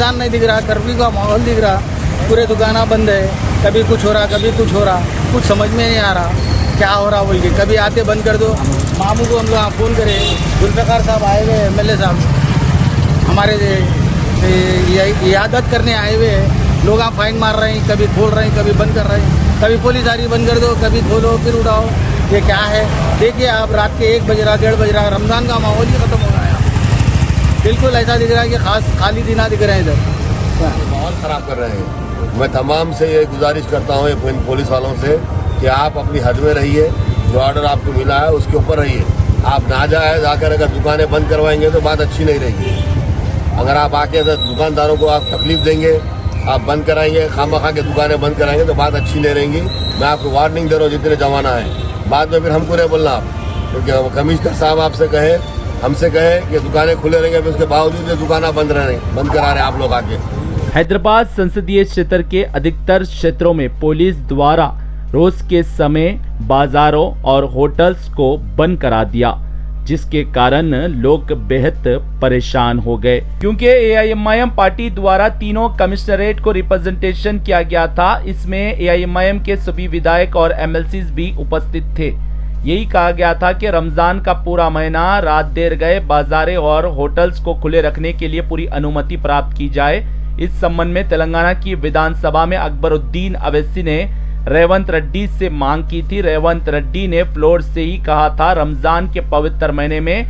रमज़ान नहीं दिख रहा, कर्फ्यू का माहौल दिख रहा, पूरे दुकाना बंद है, कभी कुछ हो रहा कभी कुछ हो रहा, कुछ समझ में नहीं आ रहा क्या हो रहा बोल के। कभी आते बंद कर दो, मामू को हम लोग फ़ोन करे, जुल्फ़िकार साहब आए हुए, MLA साहब हमारे इयादत करने आए हुए, लोग फाइन मार रहे हैं, कभी खोल रहे हैं कभी बंद कर रहे हैं, कभी पुलिस आ रही बंद कर दो, कभी खोलो फिर उड़ाओ, ये क्या है। देखिए आप रात के 1 बज रहा 1:30 बज रहा, रमज़ान का माहौल ही ख़त्म हो गया है। बिल्कुल ऐसा दिख रहा है कि खाली दिना दिख रहे हैं इधर, माहौल ख़राब कर रहे हैं। मैं तमाम से ये गुजारिश करता हूँ इन पुलिस वालों से कि आप अपनी हद में रहिए, जो ऑर्डर आपको मिला है उसके ऊपर रहिए। आप नाजायज़ आकर अगर दुकानें बंद करवाएंगे तो बात अच्छी नहीं रहेगी। अगर आप आके दुकानदारों को आप तकलीफ देंगे, आप बंद कराएंगे, खामखा के दुकानें बंद कराएंगे तो बात अच्छी नहीं रहेगी। मैं आपको वार्निंग दे रहा हूँ जितने जमाना है, बाद में फिर हमको नहीं बोलना आप, क्योंकि कमिश्नर साहब आपसे कहे, हमसे कहे कि दुकानें खुले रहेंगे, फिर उसके बावजूद ये दुकानें बंद करा रहे हैं आप लोग आके। हैदराबाद संसदीय क्षेत्र के अधिकतर क्षेत्रों में पुलिस द्वारा रोज के समय बाजारों और होटल्स को बंद करा दिया, जिसके कारण लोग बेहद परेशान हो गए, क्योंकि AIMIM पार्टी द्वारा तीनों कमिश्नरेट को रिप्रेजेंटेशन किया गया था। इसमें AIMIM के सभी विधायक और MLCs भी उपस्थित थे। यही कहा गया था कि रमजान का पूरा महीना रात देर गए बाजारें और होटल्स को खुले रखने के लिए पूरी अनुमति प्राप्त की जाए। इस संबंध में तेलंगाना की विधानसभा में अकबरुद्दीन अवैसी ने रेवंत रेड्डी से मांग की थी। रेवंत रेड्डी ने फ्लोर से ही कहा था रमजान के पवित्र महीने में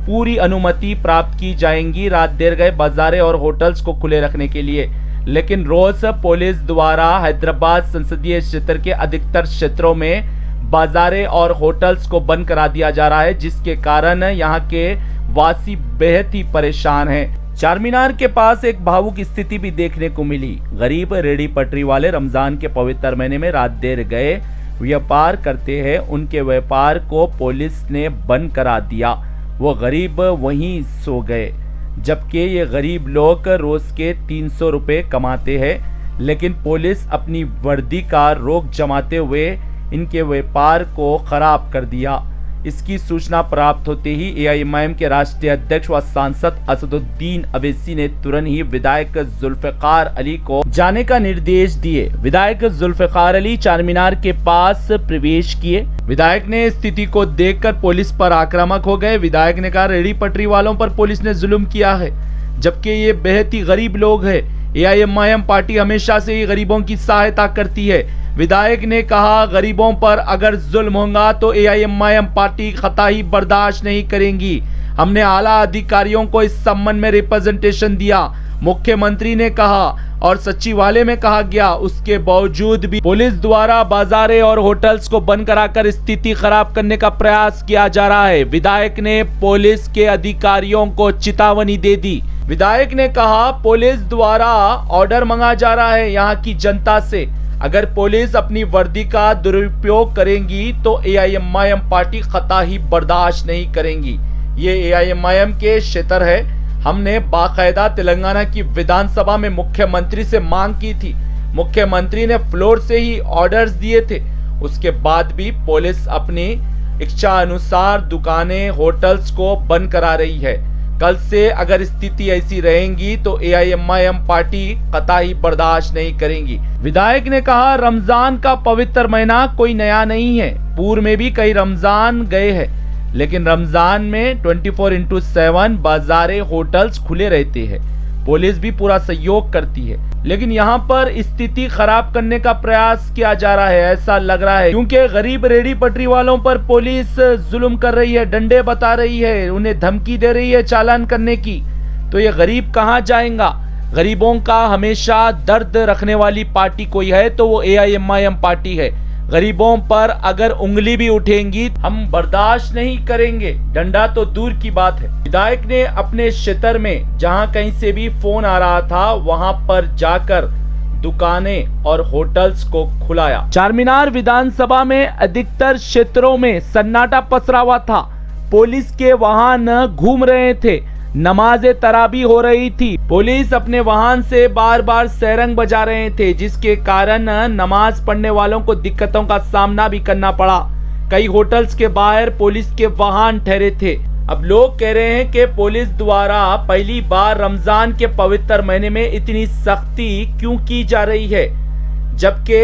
पूरी अनुमति प्राप्त की जाएंगी रात देर गए बाजारें और होटल्स को खुले रखने के लिए। लेकिन रोज पुलिस द्वारा हैदराबाद संसदीय क्षेत्र के अधिकतर क्षेत्रों में बाजारें और होटल्स को बंद करा दिया जा रहा है, जिसके कारण यहाँ के वासी बेहद ही परेशान हैं। चारमीनार के पास एक भावुक स्थिति भी देखने को मिली। गरीब रेडी पटरी वाले रमजान के पवित्र महीने में रात देर गए व्यापार करते हैं, उनके व्यापार को पुलिस ने बंद करा दिया। वो गरीब वहीं सो गए, जबकि ये गरीब लोग रोज के 300 रुपए कमाते हैं, लेकिन पुलिस अपनी वर्दी का रोक जमाते हुए इनके व्यापार को खराब कर दिया। इसकी सूचना प्राप्त होते ही AIMIM के राष्ट्रीय अध्यक्ष व सांसद असदुद्दीन अवैसी ने तुरंत ही विधायक जुल्फ़िकार अली को जाने का निर्देश दिए। विधायक जुल्फ़िकार अली चारमीनार के पास प्रवेश किए। विधायक ने स्थिति को देखकर पुलिस पर आक्रामक हो गए। विधायक ने कहा रेडी पटरी वालों पर पुलिस ने जुल्म किया है, जबकि ये बेहद ही गरीब लोग हैं। AIMIM पार्टी हमेशा से ही गरीबों की सहायता करती है। विधायक ने कहा गरीबों पर अगर जुल्म होगा तो AIMIM पार्टी कतई बर्दाश्त नहीं करेंगी। हमने आला अधिकारियों को इस संबंध में रिप्रेजेंटेशन दिया, मुख्यमंत्री ने कहा और सचिवालय में कहा गया। उसके बावजूद भी पुलिस द्वारा बाजारें और होटल्स को बंद कराकर स्थिति खराब करने का प्रयास किया जा रहा है। विधायक ने पुलिस के अधिकारियों को चेतावनी दे दी। विधायक ने कहा पुलिस द्वारा ऑर्डर मांगा जा रहा है यहाँ की जनता से, अगर पुलिस अपनी वर्दी का दुरुपयोग करेंगी तो AIMIM पार्टी कतई बर्दाश्त नहीं करेंगी। ये AIMIM के क्षेत्र है। हमने बाकायदा तेलंगाना की विधानसभा में मुख्यमंत्री से मांग की थी, मुख्यमंत्री ने फ्लोर से ही ऑर्डर्स दिए थे। उसके बाद भी पुलिस अपनी इच्छा अनुसार दुकानें होटल्स को बंद करा रही है। कल से अगर स्थिति ऐसी रहेगी तो AIMIM पार्टी कतई बर्दाश्त नहीं करेंगी। विधायक ने कहा रमजान का पवित्र महीना कोई नया नहीं है, पूर्व में भी कई रमजान गए हैं, लेकिन रमजान में 24/7 बाजारें होटल्स खुले रहते हैं, पुलिस भी पूरा सहयोग करती है। लेकिन यहाँ पर स्थिति खराब करने का प्रयास किया जा रहा है, ऐसा लग रहा है, क्योंकि गरीब रेडी पटरी वालों पर पुलिस जुल्म कर रही है, डंडे बता रही है, उन्हें धमकी दे रही है चालान करने की। तो ये गरीब कहाँ जाएगा? गरीबों का हमेशा दर्द रखने वाली पार्टी कोई है तो वो AIMIM पार्टी है। गरीबों पर अगर उंगली भी उठेंगी हम बर्दाश्त नहीं करेंगे, डंडा तो दूर की बात है। विधायक ने अपने क्षेत्र में जहां कहीं से भी फोन आ रहा था वहां पर जाकर दुकानें और होटल्स को खुलाया। चारमीनार विधानसभा में अधिकतर क्षेत्रों में सन्नाटा पसरा हुआ था। पुलिस के वाहन घूम रहे थे, नमाज तराबी हो रही थी, पुलिस अपने वाहन से बार बार सैरंग बजा रहे थे, जिसके कारण नमाज पढ़ने वालों को दिक्कतों का सामना भी करना पड़ा। कई होटल्स के बाहर पुलिस के वाहन ठहरे थे। अब लोग कह रहे हैं कि पुलिस द्वारा पहली बार रमजान के पवित्र महीने में इतनी सख्ती क्यों की जा रही है, जबकि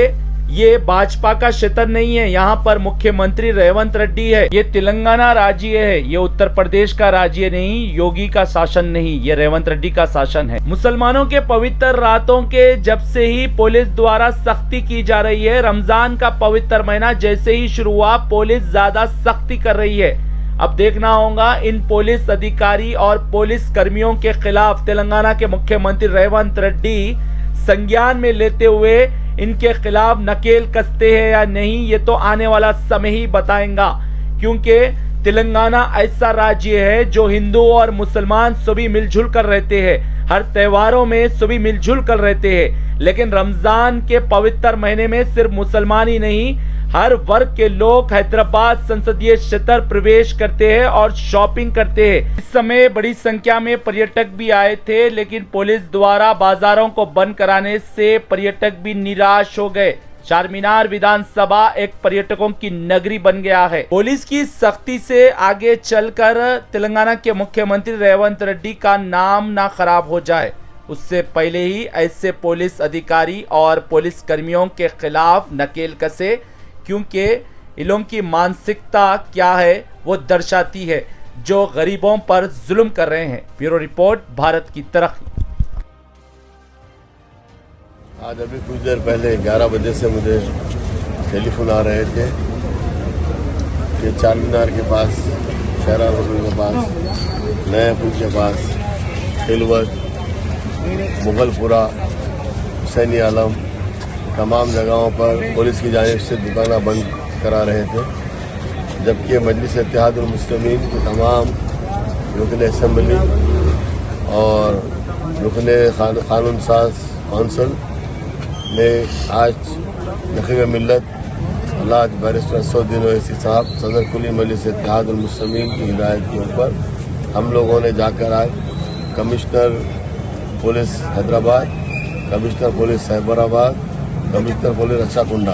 ये भाजपा का क्षेत्र नहीं है। यहाँ पर मुख्यमंत्री रेवंत रेड्डी है। ये तेलंगाना राज्य है, ये उत्तर प्रदेश का राज्य नहीं, योगी का शासन नहीं, ये रेवंत रेड्डी का शासन है। मुसलमानों के पवित्र रातों के जब से ही पुलिस द्वारा सख्ती की जा रही है। रमजान का पवित्र महीना जैसे ही शुरू हुआ, पुलिस ज्यादा सख्ती कर रही है। अब देखना होगा इन पुलिस अधिकारी और पुलिस कर्मियों के खिलाफ तेलंगाना के मुख्यमंत्री रेवंत रेड्डी संज्ञान में लेते हुए इनके खिलाफ नकेल कसते हैं या नहीं, ये तो आने वाला समय ही बताएगा। क्योंकि तेलंगाना ऐसा राज्य है जो हिंदू और मुसलमान सभी मिलजुल कर रहते हैं, हर त्योहारों में सभी मिलजुल कर रहते हैं। लेकिन रमजान के पवित्र महीने में सिर्फ मुसलमान ही नहीं, हर वर्ग के लोग हैदराबाद संसदीय क्षेत्र प्रवेश करते हैं और शॉपिंग करते हैं। इस समय बड़ी संख्या में पर्यटक भी आए थे, लेकिन पुलिस द्वारा बाजारों को बंद कराने से पर्यटक भी निराश हो गए। चारमीनार विधानसभा एक पर्यटकों की नगरी बन गया है। पुलिस की सख्ती से आगे चलकर तेलंगाना के मुख्यमंत्री रेवंत रेड्डी का नाम ना खराब हो जाए, उससे पहले ही ऐसे पुलिस अधिकारी और पुलिस कर्मियों के खिलाफ नकेल कसे, क्योंकि इन लोगों की मानसिकता क्या है वो दर्शाती है, जो गरीबों पर जुल्म कर रहे हैं। ब्यूरो रिपोर्ट, भारत की तरक्की। आज अभी कुछ देर पहले 11 बजे से मुझे टेलीफोन आ रहे थे कि चारमीनार के पास, शहरा रोड के पास, नया पुल के पास, हिलवत, मुगलपुरा, हुसैनी आलम, तमाम जगहों पर पुलिस की जानिब से दुकानें बंद करा रहे थे, जबकि मजलिस इत्तेहादुल मुस्लिमीन के तमाम रुकन असम्बली और रुकन कानून साज कौंसिल ने आज नखीब मिल्लत अल्लाह बैरिस्टर असदुद्दीन ओवैसी साहब, सदर कुली मजलिस इत्तेहादुल मुस्लिमीन की हिदायत के ऊपर हम लोगों ने जाकर आज commissioner police Hyderabad, commissioner police Cyberabad, commissioner police Rachakonda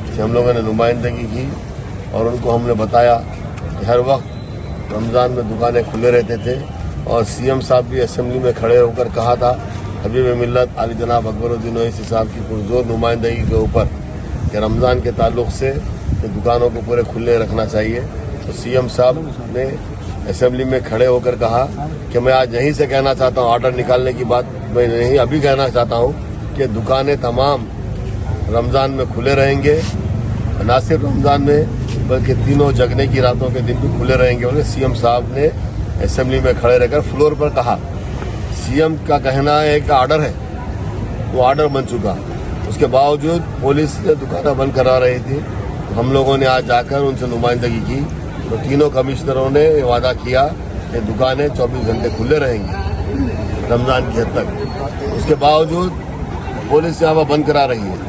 से हम लोगों ने नुमाइंदगी की और उनको हमने बताया कि हर वक्त रमज़ान में दुकानें खुले रहते थे और सीएम साहब भी असेंबली में खड़े होकर कहा था हबीब मिल्लत आली जनाब अकबरुद्दीन ओवैसी साहब की पुरजोर नुमाइंदगी के ऊपर कि रमज़ान के ताल्लुक से कि दुकानों को पूरे खुले रखना चाहिए। तो सीएम साहब ने असेंबली में खड़े होकर कहा कि मैं आज यहीं से कहना चाहता हूँ, ऑर्डर निकालने की बात मैं यहीं अभी कहना चाहता हूँ कि दुकानें तमाम रमज़ान में खुले रहेंगे, ना सिर्फ रमज़ान में बल्कि तीनों जगने की रातों के दिन भी खुले रहेंगे। बोले सीएम साहब ने असेंबली में खड़े रहकर फ्लोर पर कहा। सीएम का कहना है कि ऑर्डर है, वो ऑर्डर बन चुका, उसके बावजूद पुलिस ने दुकानें बंद करा रही थी। तो हम लोगों ने आज जाकर उनसे नुमाइंदगी की, तो तीनों कमिश्नरों ने वादा किया कि दुकानें 24 घंटे खुले रहेंगी रमज़ान की हद तक। उसके बावजूद पुलिस यहाँ पर बंद करा रही है।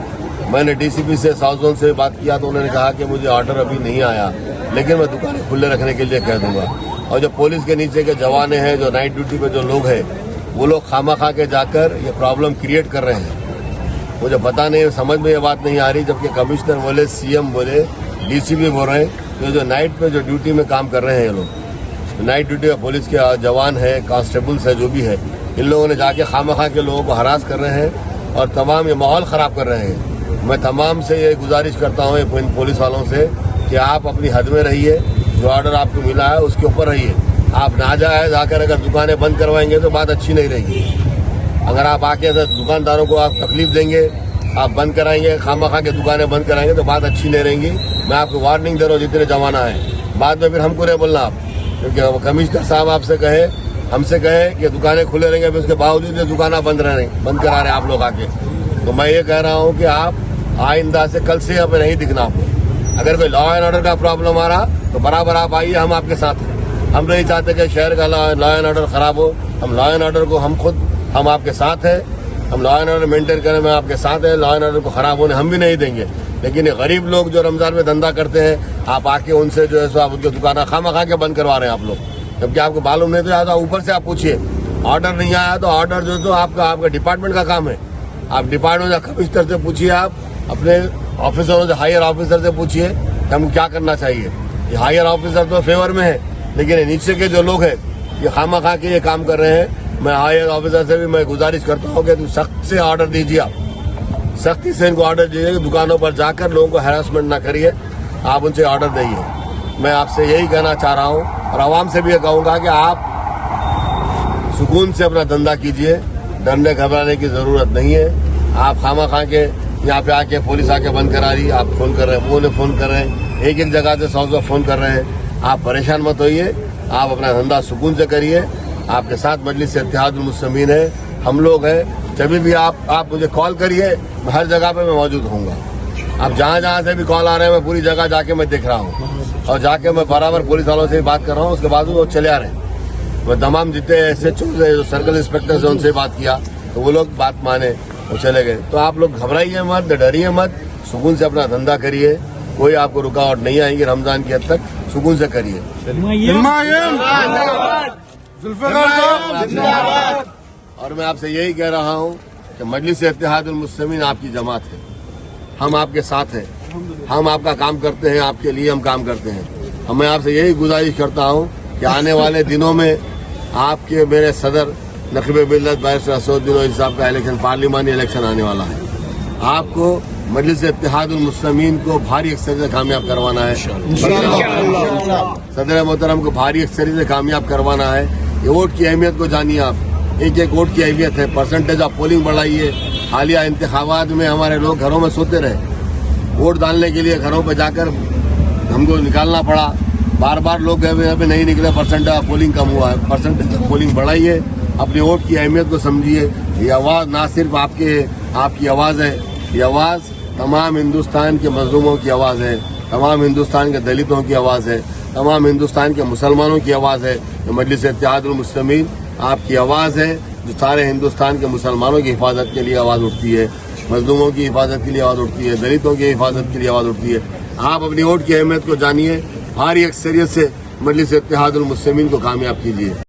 मैंने डीसीपी से, साउथ जोन से बात किया तो उन्होंने कहा कि मुझे ऑर्डर अभी नहीं आया, लेकिन मैं दुकानें खुले रखने के लिए कह दूंगा। और जो पुलिस के नीचे के जवाने हैं, जो नाइट ड्यूटी पे जो लोग हैं, वो लोग खामा खा के जाकर ये प्रॉब्लम क्रिएट कर रहे हैं। मुझे पता नहीं, समझ में ये बात नहीं आ रही, जबकि कमिश्नर बोले, सीएम बोले, डीसीपी बोल रहे हैं, जो नाइट पे जो ड्यूटी में काम कर रहे हैं ये लोग, नाइट ड्यूटी में पुलिस के जवान है, कांस्टेबल्स है, जो भी है, इन लोगों ने जाके खामा खा के लोगों को हरास कर रहे हैं और तमाम ये माहौल ख़राब कर रहे हैं। मैं तमाम से ये गुजारिश करता हूँ इन पुलिस वालों से कि आप अपनी हद में रहिए, जो ऑर्डर आपको मिला है उसके ऊपर रहिए। आप नाजायज़ आकर अगर दुकानें बंद करवाएंगे तो बात अच्छी नहीं रहेगी। अगर आप आके दुकानदारों को आप तकलीफ देंगे, आप बंद कराएंगे, खामा खा के दुकानें बंद कराएंगे तो बात अच्छी नहीं रहेंगी। मैं आपको वार्निंग दे रहा हूँ, जितने जमाना है, बाद में फिर हमको नहीं बोलना आप, क्योंकि कमिश्नर साहब आपसे कहे, हमसे कहे कि दुकानें खुले रहेंगे, फिर उसके बावजूद ये दुकानें बंद करा रहे हैं आप लोग आके। तो मैं ये कह रहा हूँ कि आप आइंदा से कल से यहाँ पे नहीं दिखना आपको। अगर कोई लॉ एंड ऑर्डर का प्रॉब्लम आ रहा तो बराबर आप आइए, हम आपके साथ हैं। हम नहीं चाहते कि शहर का लॉ एंड ऑर्डर खराब हो। हम लॉ एंड ऑर्डर को हम आपके साथ हैं, हम लॉ एंड ऑर्डर मेंटेन करने में आपके साथ हैं। लॉ एंड ऑर्डर को खराब होने हम भी नहीं देंगे। लेकिन ये गरीब लोग जो रमजान में धंधा करते हैं, आप आके उनसे जो है सो आप उनकी दुकान खामा खा के बंद करवा रहे हैं आप लोग, जबकि आपको मालूम नहीं। तो या तो ऊपर से आप पूछिए, ऑर्डर नहीं आया तो ऑर्डर जो तो आपका डिपार्टमेंट का काम है। आप डिपार्टमेंट कमिश्नर से पूछिए, आप अपने ऑफिसरों से, हायर ऑफिसर से पूछिए कि हमको क्या करना चाहिए। ये हायर ऑफिसर तो फेवर में है, लेकिन नीचे के जो लोग हैं ये खामा खा के ये काम कर रहे हैं। मैं हायर ऑफिसर से भी मैं गुजारिश करता हूँ कि तुम सख्त से ऑर्डर दीजिए, आप सख्ती से इनको ऑर्डर दीजिए कि दुकानों पर जाकर लोगों को हैरासमेंट ना करिए, आप उनसे ऑर्डर दीजिए। मैं आपसे यही कहना चाह रहा हूँ और आवाम से भी ये कहूँगा कि आप सुकून से अपना धंधा कीजिए, डरने घबराने की जरूरत नहीं है। आप खामा खा के यहाँ पे आके पुलिस आके बंद करा रही, आप फोन कर रहे हैं, वो ने फोन कर रहे हैं, एक एक जगह से 100 फोन कर रहे हैं। आप परेशान मत होइए, आप अपना धंधा सुकून से करिए। आपके साथ मजलिस इत्तेहादुल मुस्लिमीन है, हम लोग हैं। जब भी आप मुझे कॉल करिए, मैं हर जगह पे मैं मौजूद होऊंगा। आप जहाँ से भी कॉल आ रहे हैं, मैं पूरी जगह जाके मैं दिख रहा हूँ और जाके मैं बराबर पुलिस वालों से बात कर रहा हूँ। उसके बाद वो चले आ रहे हैं। मैं तमाम जितने SHO जो सर्कल इंस्पेक्टर से उनसे बात किया तो वो लोग बात माने, वो चले गए। तो आप लोग घबराइए मत, डरिए मत, सुकून से अपना धंधा करिए, कोई आपको रुकावट नहीं आएगी। रमजान की हद तक सुकून से करिए। और मैं आपसे यही कह रहा हूँ कि मजलिस इत्तेहादुल मुस्लिमीन आपकी जमात है, हम आपके साथ हैं, हम आपका काम करते हैं, आपके लिए हम काम करते हैं। मैं आपसे यही गुजारिश करता हूँ कि आने वाले दिनों में आपके मेरे सदर नखीब मिल्लत बैरिस्टर असदुद्दीन ओवैसी साहब का इलेक्शन, पार्लिमानी इलेक्शन आने वाला है। आपको मजलिस इत्तेहादुल मुस्लिमीन को भारी अक्सरियत से कामयाब करवाना है। सदर मोहतरम को भारी अक्सरियत से कामयाब करवाना है। ये वोट की अहमियत को जानिए आप, एक एक वोट की अहमियत है। परसेंटेज ऑफ पोलिंग बढ़ाइए। हालिया इंतखाबात में हमारे लोग घरों में सोते रहे, वोट डालने के लिए घरों पर जाकर हमको निकालना पड़ा। बार बार लोग अभी नहीं निकले, परसेंटेज ऑफ पोलिंग कम हुआ है। परसेंटेज ऑफ पोलिंग बढ़ाइए, अपनी वोट की अहमियत को समझिए। ये आवाज़ ना सिर्फ आपकी आवाज़ है, ये आवाज़ तमाम हिंदुस्तान के मजलूमों की आवाज़ है, तमाम हिंदुस्तान के दलितों की आवाज़ है, तमाम हिंदुस्तान के मुसलमानों की आवाज़ है। ये मजलिस इत्तेहादुल मुस्लिमीन आपकी आवाज़ है जो सारे हिंदुस्तान के मुसलमानों की हिफाजत के लिए आवाज़ उठती है, मजलूमों की हिफाजत के लिए आवाज़ उठती है, दलितों की हिफाजत के लिए आवाज़ उठती है। आप अपनी वोट की अहमियत को जानिए, भारी अक्सरियत से मजलिस इत्तेहादुल मुस्लिमीन को कामयाब कीजिए।